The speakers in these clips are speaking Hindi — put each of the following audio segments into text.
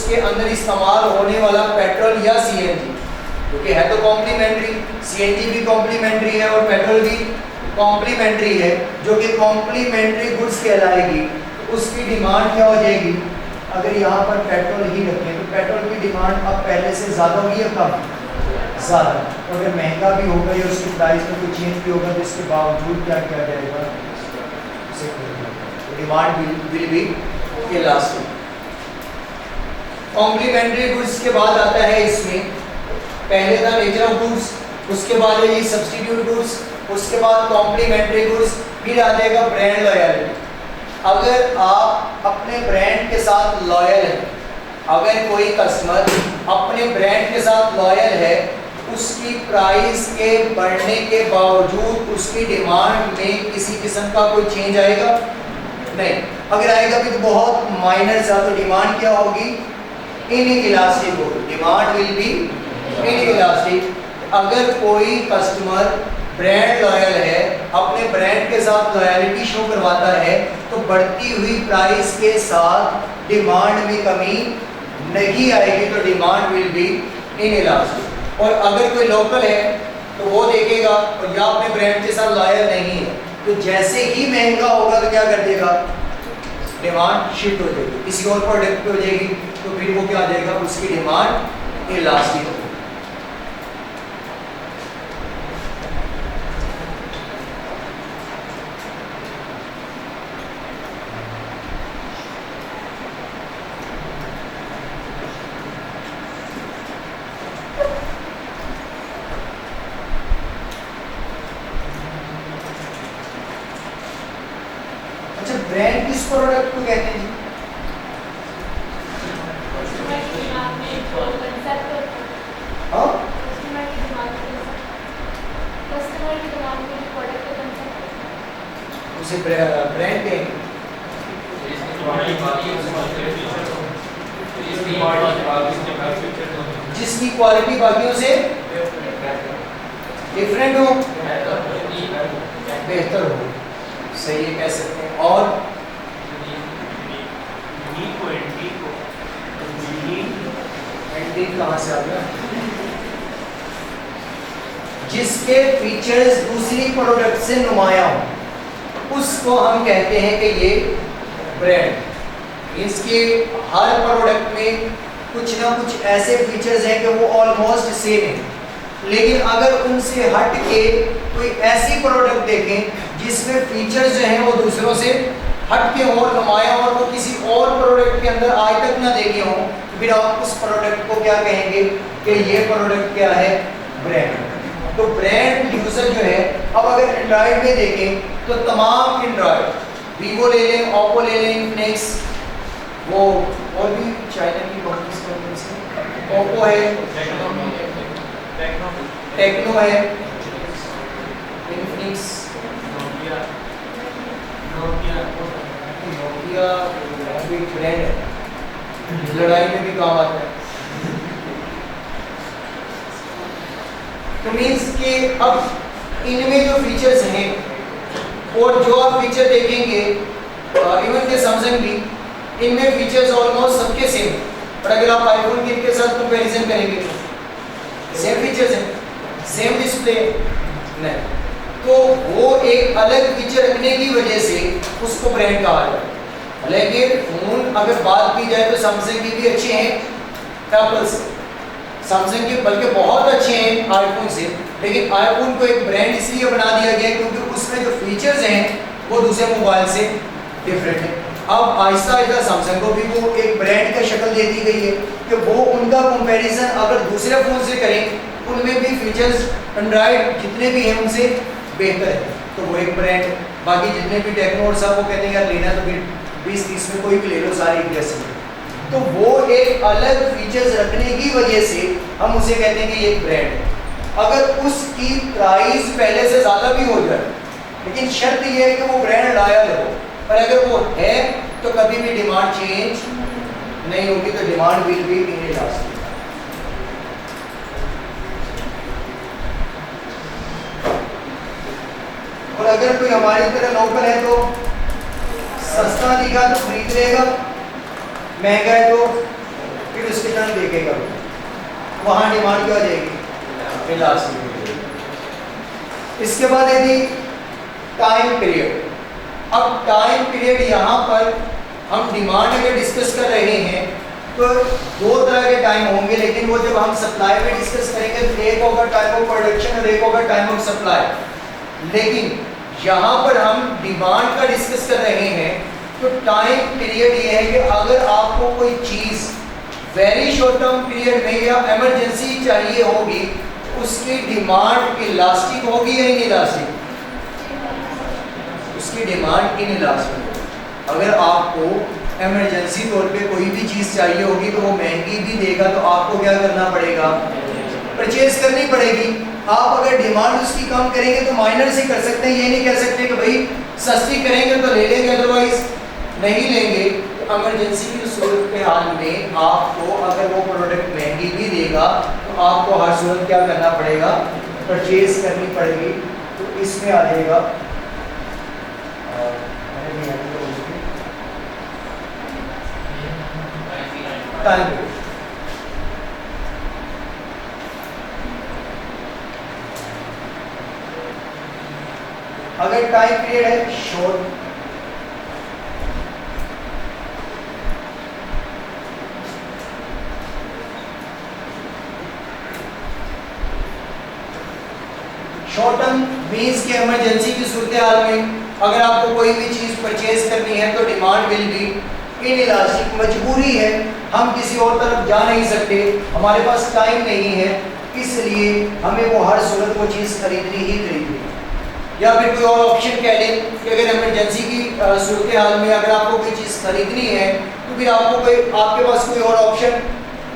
उसके अंदर इस्तेमाल होने वाला पेट्रोल या सीएनजी, क्योंकि है तो कॉम्प्लीमेंट्री, सीएनजी भी कॉम्प्लीमेंट्री है और पेट्रोल भी कॉम्प्लीमेंट्री है, जो कि कॉम्प्लीमेंट्री गुड्स कहलाएगी। तो उसकी डिमांड क्या हो जाएगी? अगर यहाँ पर पेट्रोल ही रखें तो पेट्रोल की डिमांड अब पहले से ज़्यादा होगी या कम? ज़्यादा। तो अगर महंगा भी होगा या उसकी प्राइस में कोई चेंज भी होगा तो इसके बावजूद क्या किया जाएगा? Demand will be elastic. Complementary goods के बाद आता है इसमें, पहले था नेचर ऑफ गुड्स, उसके बाद है ये सब्स्टिट्यूट गुड्स, उसके बाद कॉम्प्लीमेंट्री गुड्स, फिर आ जाएगा ब्रांड लॉयल्टी। अगर आप अपने ब्रांड के साथ लॉयल हैं, अगर कोई कस्टमर अपने ब्रांड के साथ लॉयल है, उसकी प्राइस के बढ़ने के बावजूद उसकी डिमांड में किसी किस्म का कोई चेंज आएगा नहीं। अगर आएगा भी तो बहुत माइनर सा, तो डिमांड क्या होगी? इनइलास्टिक होगी। Demand will B inelastic. अगर कोई कस्टमर ब्रांड लॉयल है, अपने ब्रांड के साथ लॉयल्टी शो करवाता है, तो बढ़ती हुई प्राइस के साथ डिमांड में कमी नहीं आएगी, तो डिमांड विल बी इनइलास्टिक। और अगर कोई लोकल है तो वो देखेगा और या अपने ब्रांड के साथ लॉयल नहीं है, तो जैसे ही महंगा होगा तो क्या कर देगा? डिमांड शिफ्ट हो जाएगी, किसी और प्रोडक्ट पे हो जाएगी, तो फिर वो क्या आ जाएगा? उसकी डिमांड इलास्टिक होगी। ब्रांड किस प्रोडक्ट को कहते हैं जी? उसे ब्रांड कहेंगे। जिसकी क्वालिटी बाकियों से डिफरेंट हो, बेहतर हो, सही है, कह सकते हैं। और कहां से आ गया? जिसके फीचर्स दूसरी प्रोडक्ट से नुमाया हो, उसको हम कहते हैं कि ये ब्रांड। इसके हर प्रोडक्ट में कुछ ना कुछ ऐसे फीचर्स हैं कि वो ऑलमोस्ट सेम है, लेकिन अगर उनसे हट के कोई ऐसी प्रोडक्ट देखें जिसमें फीचर्स जो हैं वो दूसरों से हट के और नुमाया और वो किसी और प्रोडक्ट के अंदर आज तक ना देखे हों, तो फिर आप उस प्रोडक्ट को क्या कहेंगे कि ये प्रोडक्ट क्या है? ब्रांड। तो ब्रांड यूजर जो है, अब अगर एंड्रॉयड में देखें तो तमाम एंड्रॉयड, वीवो ले लें, ओप्पो ले लें, इन्फिनिक्स, वो और भी चाइना की कंपनी से ओप्पो है, टेक्नो है, इन्फिनिक्स, नोकिया भी ब्रांड है, लड़ाई में भी काम आता है। तो मीन्स कि अब इनमें जो फीचर्स हैं और जो आप फीचर देखेंगे, इवन के सैमसंग भी, इनमें फीचर्स ऑलमोस्ट सबके सेम। पर अगर आप आईफोन के साथ कंपैरिजन करेंगे तो सेम फीचर्स हैं, सेम डिस्प्ले नहीं, तो वो एक अलग फीचर रखने की वजह से उसको ब्रांड कहा जाता है। लेकिन फोन अगर बात की जाए तो सैमसंग की भी अच्छे हैं एप्पल से, सैमसंग के बल्कि बहुत अच्छे हैं आईफोन से, लेकिन आईफोन को एक ब्रांड इसलिए बना दिया गया क्योंकि उसमें जो फीचर्स हैं वो दूसरे मोबाइल से डिफरेंट है। अब आहिस्ता आहिस्ता सैमसंग को भी वो एक ब्रांड का शक्ल दे दी गई है कि वो उनका कंपैरिजन अगर दूसरे फ़ोन से करें, उनमें भी फीचर्स एंड्रॉयड जितने भी हैं उनसे बेहतर है, तो वो एक ब्रांड। बाकी जितने भी टेक्नो और सब वो कहते हैं यार लेना तो फिर 20-30 में कोई भी ले लो, सारी एक जैसे। तो वो एक अलग फीचर्स रखने की वजह से हम उसे कहते हैं कि ये एक ब्रांड है। अगर उसकी प्राइस पहले से ज़्यादा भी हो जाए, लेकिन शर्त ये है कि वो ब्रांड लॉयल हो, पर अगर वो है तो कभी भी डिमांड चेंज नहीं होगी, तो डिमांड विल बी इनइलास्टिक। और अगर कोई हमारी तरह लोकल है तो सस्ता दिखा तो खरीद लेगा, महंगा है तो फिर दिखेगा, वहाँ डिमांड क्या हो जाएगी, इलास्टिक हो जाएगी। इसके बाद यदि टाइम पीरियड, अब टाइम पीरियड यहाँ पर हम डिमांड अगर डिस्कस कर रहे हैं तो दो तरह के टाइम होंगे, लेकिन वो जब हम सप्लाई में डिस्कस करेंगे तो एक होगा टाइम ऑफ प्रोडक्शन और एक होगा टाइम ऑफ सप्लाई। लेकिन यहाँ पर हम डिमांड का डिस्कस कर रहे हैं तो टाइम पीरियड ये है कि अगर आपको कोई चीज़ वेरी शॉर्ट टर्म पीरियड में या इमरजेंसी चाहिए होगी, उसकी डिमांड इलास्टिक होगी या इनइलास्टिक, उसकी डिमांड इनइलास्टिक। अगर आपको इमरजेंसी तौर पे कोई भी चीज़ चाहिए होगी तो वो महंगी भी देगा, तो आपको क्या करना पड़ेगा, परचेज करनी पड़ेगी। आप अगर डिमांड उसकी कम करेंगे तो माइनर से कर सकते हैं, ये नहीं कह सकते कि भाई सस्ती करेंगे तो ले लेंगे अदरवाइज नहीं लेंगे। तो इमरजेंसी की सूरत के हाल में आपको अगर वो प्रोडक्ट महंगी भी देगा तो आपको हर सूरत क्या करना पड़ेगा, परचेज करनी पड़ेगी। तो इसमें आ जाएगा टाइम। अगर टाइम पीरियड है शॉर्ट, शॉर्ट टर्म मीन्स के इमरजेंसी की सूरत हाल में अगर आपको कोई भी चीज़ परचेज करनी है तो डिमांड विल बी इनइलास्टिक। मजबूरी है, हम किसी और तरफ जा नहीं सकते, हमारे पास टाइम नहीं है, इसलिए हमें वो हर सूरत वो चीज़ खरीदनी ही खरीदनी है। या फिर कोई और ऑप्शन कह लें कि अगर इमरजेंसी की सूरत हाल में अगर आपको कोई चीज़ खरीदनी है तो फिर आपको आपके पास कोई और ऑप्शन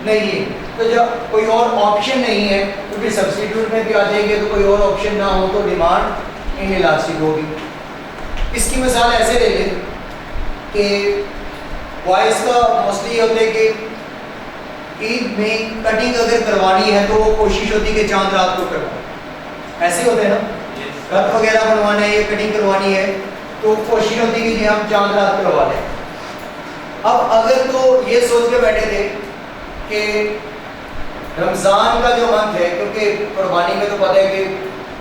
नहीं है। तो जब कोई और ऑप्शन नहीं है तो फिर सब्स्टिट्यूट में भी आ जाएंगे, तो कोई और ऑप्शन ना हो तो डिमांड इनइलास्टिक होगी। इसकी मिसाल ऐसे ले लें कि बॉयज़ का मोस्टली होता है कि ईद में कटिंग अगर करवानी है तो वो कोशिश होती है कि चांद रात को करवाएं, ऐसे होते हैं ना, रथ वगैरह बनवाना है या कटिंग करवानी है तो कोशिश होती है कि हम चांद रात करवा लें। अब अगर तो ये सोच के बैठे थे कि रमज़ान का जो मंथ है, क्योंकि कुर्बानी में तो पता है कि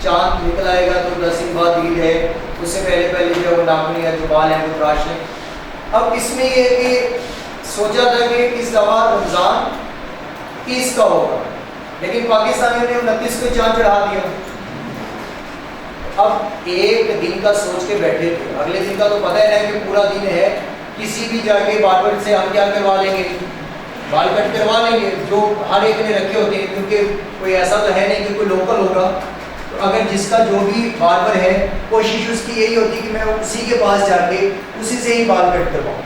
चांद निकल आएगा तो 10 दिन बाद ईद है, उससे पहले पहले जो वो नाखून या जो बाल हैं वो तराश लें। अब इसमें ये है कि सोचा था कि इस दफ़ा रमज़ान 30 का होगा, लेकिन पाकिस्तानियों ने 29 को चांद चढ़ा दिया। अब एक दिन का सोच के बैठे थे, अगले दिन का तो पता है ना कि पूरा दिन है, किसी भी जाके बार्बर से हम क्या करवा लेंगे, बाल कट करवा लेंगे जो हर एक ने रखे होते हैं, क्योंकि कोई ऐसा तो है नहीं कि कोई लोकल होगा। तो अगर जिसका जो भी बार्बर है कोशिश उसकी यही होती है कि मैं उसी के पास जाके उसी से ही बाल कट करवाऊँ।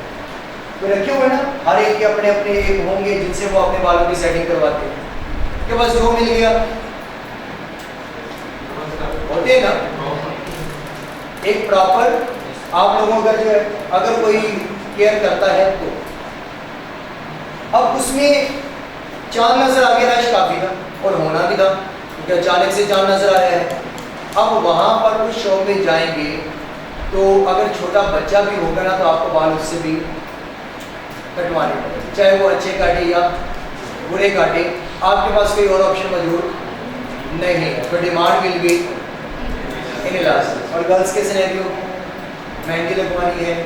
तो रखे हुए ना, हर एक के अपने अपने एक होंगे जिनसे वो अपने बालों की सेटिंग करवाते हैं। के पास जो मिल गया होते ना, एक प्रॉपर आप लोगों का जो है अगर कोई केयर करता है तो। अब उसमें चांद नजर आ गया, रश काफी था और होना भी था क्योंकि अचानक से चांद नजर आया है। अब वहाँ पर उस शॉप में जाएंगे तो अगर छोटा बच्चा भी होगा ना तो आपको बाल उससे भी कटवाने पड़ेंगे, चाहे वो अच्छे काटे या बुरे काटे, आपके पास कोई और ऑप्शन मौजूद नहीं है। तो डिमांड विल बी इनइलास्टिक। और गर्ल्स के सिनेरियो मेहंदी लगवानी है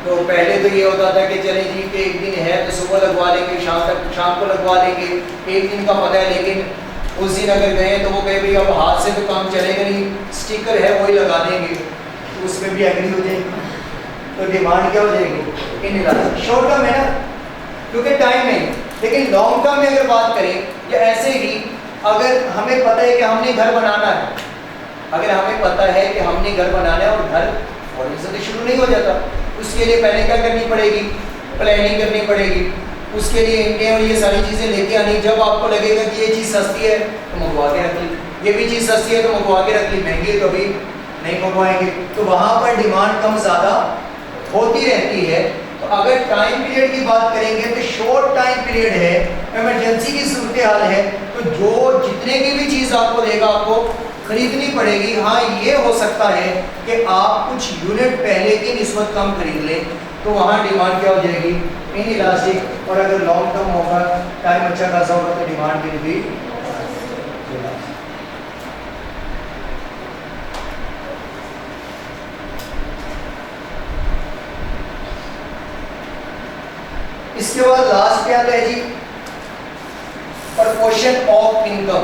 तो पहले तो ये होता था कि चले जी कि एक दिन है तो सुबह लगवा लेंगे, शाम को लगवा लेंगे, एक दिन का पता है। लेकिन उस दिन अगर गए तो वो कहे भाई अब हाथ से तो काम चलेगा नहीं, स्टिकर है वही लगा देंगे, तो उसमें भी एग्री हो जाएगी। तो डिमांड क्या हो जाएगी, इनइलास्टिक। शॉर्ट टर्म है ना क्योंकि टाइम नहीं, लेकिन लॉन्ग टर्म में अगर बात करें या ऐसे ही अगर हमें पता है कि हमने घर बनाना है, अगर हमें पता है कि हमने घर बनाना है और घर फौरन से तो शुरू नहीं हो जाता, उसके लिए पहले क्या करनी पड़ेगी, प्लानिंग करनी पड़ेगी। उसके लिए ईंटें और ये सारी चीज़ें लेके आनी। जब आपको लगेगा कि ये चीज़ सस्ती है तो मंगवा के रख ली, ये भी चीज़ सस्ती है तो मंगवा के रख ली, महंगी है तो अभी नहीं मंगवाएंगे। तो वहाँ पर डिमांड कम ज़्यादा होती रहती है। तो अगर टाइम पीरियड की बात करेंगे तो शॉर्ट टाइम पीरियड है, इमरजेंसी की सूरत हाल है, तो जो जितने की भी चीज़ आपको देगा आपको खरीदनी पड़ेगी। हाँ ये हो सकता है कि आप कुछ यूनिट पहले की निस्बत कम खरीद लें तो वहाँ डिमांड क्या हो जाएगी, इनइलास्टिक। और अगर लॉन्ग टर्म अच्छा खासा होगा तो डिमांड विल बी। इसके बाद लास्ट क्या है जी, प्रपोर्शन ऑफ इनकम।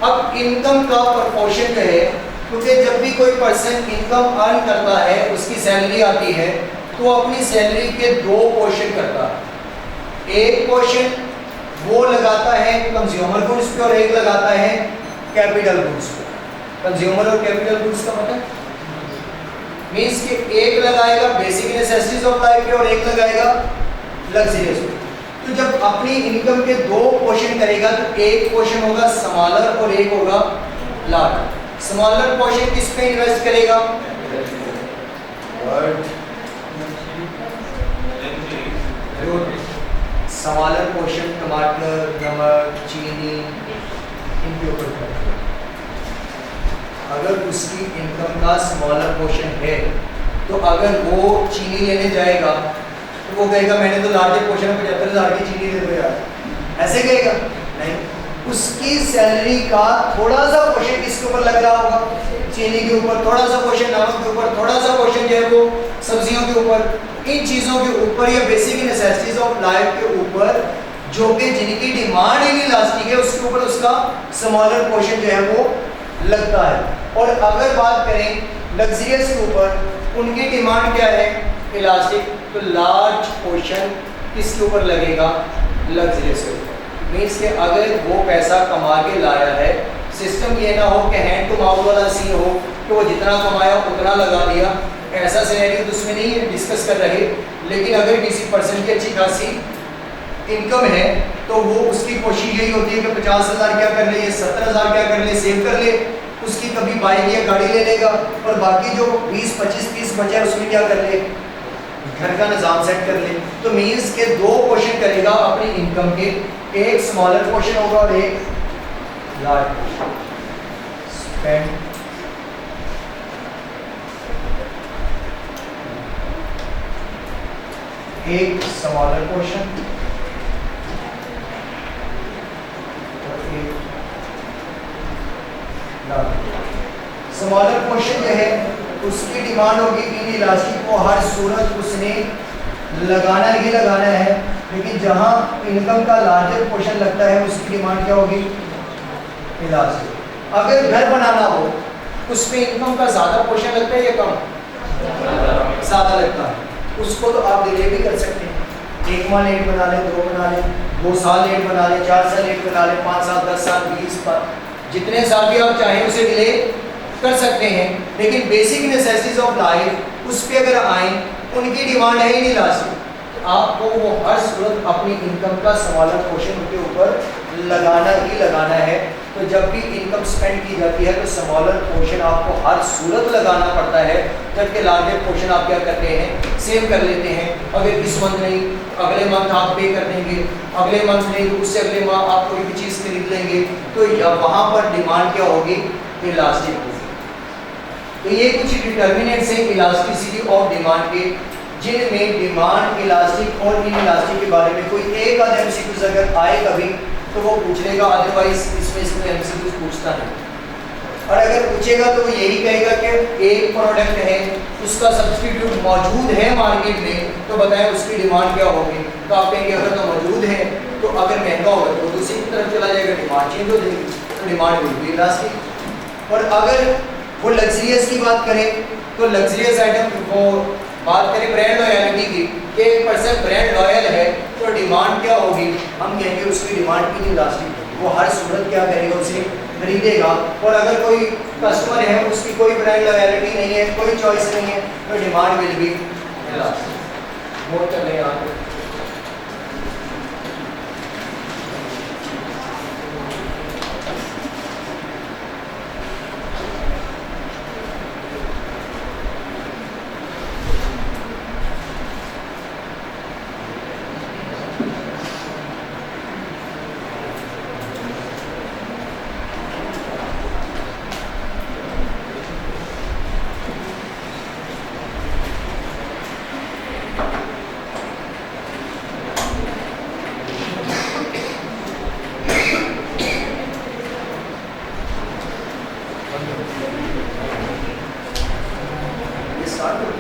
अब इनकम का प्रपोर्शन जो है, क्योंकि जब भी कोई पर्सन इनकम अर्न करता है, उसकी सैलरी आती है, तो अपनी सैलरी के दो पोर्शन करता है। एक पोर्शन वो लगाता है कंज्यूमर गुड्स पे और एक लगाता है कैपिटल गुड्स पे। कंज्यूमर और कैपिटल गुड्स का मतलब मींस कि एक लगाएगा बेसिक नेसेसिटीज ऑफ लाइफ पे और एक लगाएगा लग्जरियस पे। तो जब अपनी इनकम के दो पोर्शन करेगा तो एक पोर्शन होगा स्मॉलर और एक होगा लार्ज। स्मॉलर पोर्शन किस पे इन्वेस्ट करेगा? स्मॉलर पोर्शन टमाटर, नमक, चीनी, इनके ऊपर। अगर उसकी इनकम का स्मॉलर पोर्शन है तो अगर वो चीनी लेने जाएगा तो वो कहेगा मैंने तो लार्जर पोर्शन में 75,000 की चीनी दे दो यार, ऐसे कहेगा नहीं। उसकी सैलरी का थोड़ा सा पोर्शन किसके ऊपर लग रहा होगा? चीनी के ऊपर, थोड़ा सा पोर्शन नमक के ऊपर, थोड़ा सा पोर्शन जो है वो सब्जियों के ऊपर। इन चीज़ों के ऊपर या बेसिक नेसेसिटीज ऑफ लाइफ के ऊपर जो कि जिनकी डिमांड इलास्टिक है उसके ऊपर उसका स्मॉलर पोर्शन जो है वो लगता है। और अगर बात करें लग्जरियस के ऊपर, उनकी डिमांड क्या है? इलास्टिक। तो लार्ज पोर्शन किसके ऊपर लगेगा? लग्जरियस के ऊपर। मीन्स कि अगर वो पैसा कमा के लाया है, सिस्टम ये ना हो कि हैंड टू माउथ वाला सीन हो कि वो जितना कमाया उतना लगा दिया, ऐसा सिनेरियो तो उसमें नहीं है डिस्कस कर रहे। लेकिन अगर किसी पर्सन की अच्छी खासी इनकम है तो वो उसकी कोशिश यही होती है कि 50,000 क्या कर ले, 70,000 क्या कर ले, सेव कर ले, उसकी कभी बाइक या गाड़ी ले लेगा और बाकी जो 20-25 बचे उसमें क्या कर ले, घर का निज़ाम सेट कर ले। तो मीन्स के दो पोर्शन करेगा अपनी इनकम के, एक स्मॉलर पोर्शन होगा और एक लार्ज पोर्शन। स्पेंड एक स्मॉलर पोर्शन और एक लार्ज। स्मॉलर पोर्शन जो है उसकी डिमांड होगी इन इलास्टिक को हर सूरत उसने लगाना ही लगाना है, लेकिन जहां इनकम का लार्जर पोर्शन लगता है उसकी डिमांड क्या होगी? इलास्टिक। अगर घर बनाना हो उसमें इनकम का ज़्यादा पोर्शन लगता है या कम? ज़्यादा लगता है। उसको तो आप डिले भी कर सकते हैं, 1 माह लेट बना लें, 2 बना लें, 2 साल लेट बना लें, 4 साल लेट बना लें, 5 साल, 10 साल, 20 साल, जितने साल भी आप चाहें उसे डिले कर सकते हैं। लेकिन बेसिक नेसेसिटीज ऑफ लाइफ उस पर अगर आए, उनकी डिमांड है ही नहीं लास्ट, आपको वो हर सूरत अपनी इनकम का स्मॉलर पोर्शन उनके ऊपर लगाना ही लगाना है। तो जब भी इनकम स्पेंड की जाती है तो स्मॉलर पोर्शन आपको हर सूरत लगाना पड़ता है, जबकि लार्जर पोर्शन आप क्या करते हैं? सेव कर लेते हैं। अगर इस मंथ नहीं, अगले मंथ आप पे कर देंगे, अगले मंथ नहीं तो उससे अगले माह आप कोई भी चीज़ खरीद लेंगे, तो वहाँ पर डिमांड क्या होगी? इलास्टिक होगी। तो ये कुछ डिटर्मिनेंट्स हैं इलास्टिसिटी ऑफ डिमांड के, जिनमें डिमांड, इलास्टिक और इन इलास्टिक के बारे में कोई एक आध एमसीक्यूज अगर आए कभी तो वो पूछ लेगा, अदरवाइज इसमें इसमें एमसीक्यूज पूछता नहीं। और अगर पूछेगा तो वो यही कहेगा कि एक प्रोडक्ट है उसका सब्स्टिट्यूट मौजूद है मार्केट में, तो बताएं उसकी डिमांड क्या होगी? तो आप कहेंगे अगर तो मौजूद है तो अगर महंगा होगा तो दूसरी की तरफ चला जाएगा, डिमांड चेंज हो जाएगी, तो डिमांड होगी इलास्टिक। और अगर वो लग्जरियस की बात करें तो लग्जरियस आइटम को बात करें ब्रांड लॉयल्टी की, कि एक पर्सन ब्रांड लॉयल है तो डिमांड क्या होगी? हम कहेंगे उसकी डिमांड की इलास्टिक होगी, वो हर सूरत क्या करेगा? उसे खरीदेगा। और अगर कोई कस्टमर है उसकी कोई ब्रांड लॉयल्टी नहीं है, कोई चॉइस नहीं है, तो demand will be elastic. Note कर लें यहाँ पे। ये स्टार्ट